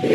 Hindi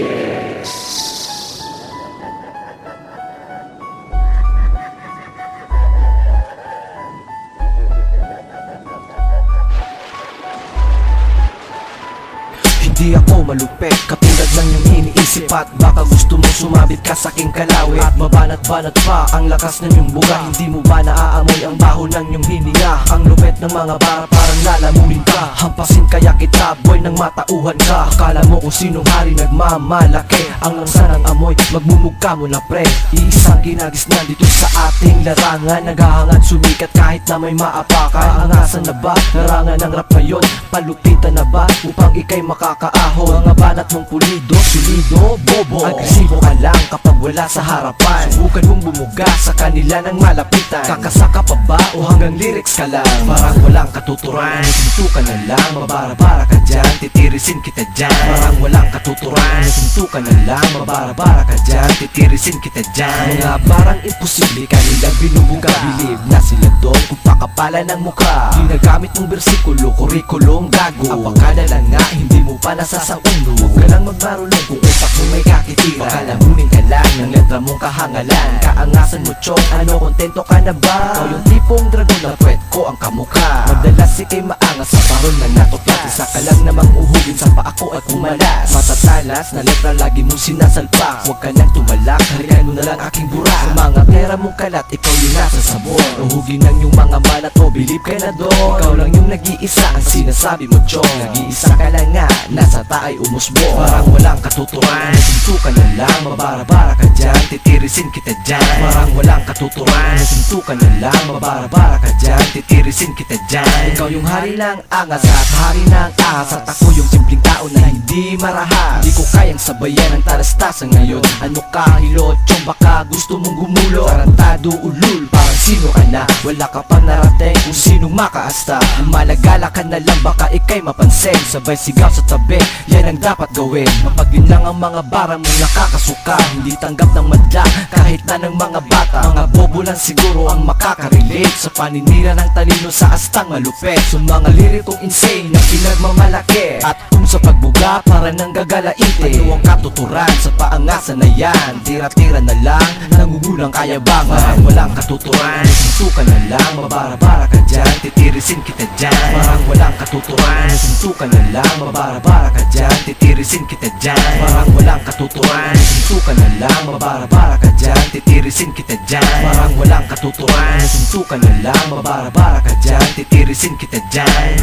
ako malupit, katulad lang yung iniisip. At baka gusto mo sumabit ka sa aking kalawit at mabanat-banat pa ang lakas ng iyong buga. Hindi mo ba naaamoy ang baho ng iyong hininga? Ang lupit ng mga bara parang lalamunin ka. Hampasin kaya kita boy nang matauhan ka. Akala mo kung sinong hari nagmamalaki. Ang langsa ng amoy, magmumugka mo na pre. Iisang ginagisnan dito sa ating larangan. Naghahangad sumikat kahit na may maapakan. Angasan na ba? Larangan ng rap ngayon. Palupitan na ba upang ikay makakaahon? Mga banat mong pulido, solido, bobo. Agresibo ka lang kapag wala sa harapan. Subukan mong bumuga sa kanila ng malapitan. Kakasaka pa ba o hanggang lyrics ka lang? Parang walang katuturan, nasinto ka na lang. Mabara-bara ka dyan, titirisin kita dyan. Parang walang katuturan, nasinto ka na lang. Mabara-bara ka dyan, titirisin kita dyan. Mga parang imposible kanilang binubuga. Bilib na sila doon kung pakapalan ng mukha. Ginagamit mong bersikulo, kurikulum, gago. Apakala lang nga, hindi mo pa nasasaulo. Huwag ka lang magmarunong kung utak mo may kakitira. Baka lamunin ka lang ng letra mong kahangalan. Kaangasan mo chong, ano kontento ka na ba? Ikaw yung tipong dragon na puwet ko ang kamukha. Madalas ikay maangas sa parol na natuplat. Isa ka lang namang uhugin sa paa ko at kumalas. Matatalas na letra lagi mong sinasalpak. Huwag ka nang tumalak, halikan mo na lang aking bura. Sa mga pera mong kalat, ikaw yung nasa sabon. Uhugin ng yung mga manat o bilib ka na doon. Ikaw lang yung nag-iisa, ang sinasabi mo chong. Nag-iisa ka lang nga, nasa taay umusbo. Parang walang katuturan, nasinto ka na lang. Mabara-bara ka dyan, titirisin kita dyan. Parang walang katuturan, nasinto ka na lang. Mabara-bara ka dyan, titirisin kita dyan. Ikaw yung hari ng angas at hari ng ahas. At ako yung simpleng tao na hindi marahas. Hindi ko kayang sabayan ang talastasan ngayon. Ano ka hilot, chong baka gusto mong gumulo. Tarantado ulul, parang sino ka na? Wala ka pang narating kung sinong makaasta. Malagala ka na lang, baka ikay mapansin. Sabay sigaw sa tabi, yan ang dapat gawin. Kapag yun lang ang mga bara mong nakakasuka. Hindi tanggap ng madla, kahit na ng mga bata. Mga bobo lang siguro ang makaka-relate sa paninira ng talino sa astang malupit. Sa mga lirikong insane na pinagmamalaki. At kung sa pagbuga, para nang gagalaitin. Ano ang katuturan sa paangasan na yan? Tira-tira na lang, nangungulang kayabangan. Parang walang katuturan, nasinto ka na lang. Mabara-bara ka dyan, titirisin kita dyan. Parang walang katuturan, nasinto ka na lang. Mabara-bara ka dyan, titirisin kita dyan. Parang walang katuturan, nasinto ka na lang. Mabara-bara ka dyan, titirisin kita dyan. Parang walang katuturan, nasinto ka na lang. Mabara-bara ka dyan, titirisin kita dyan.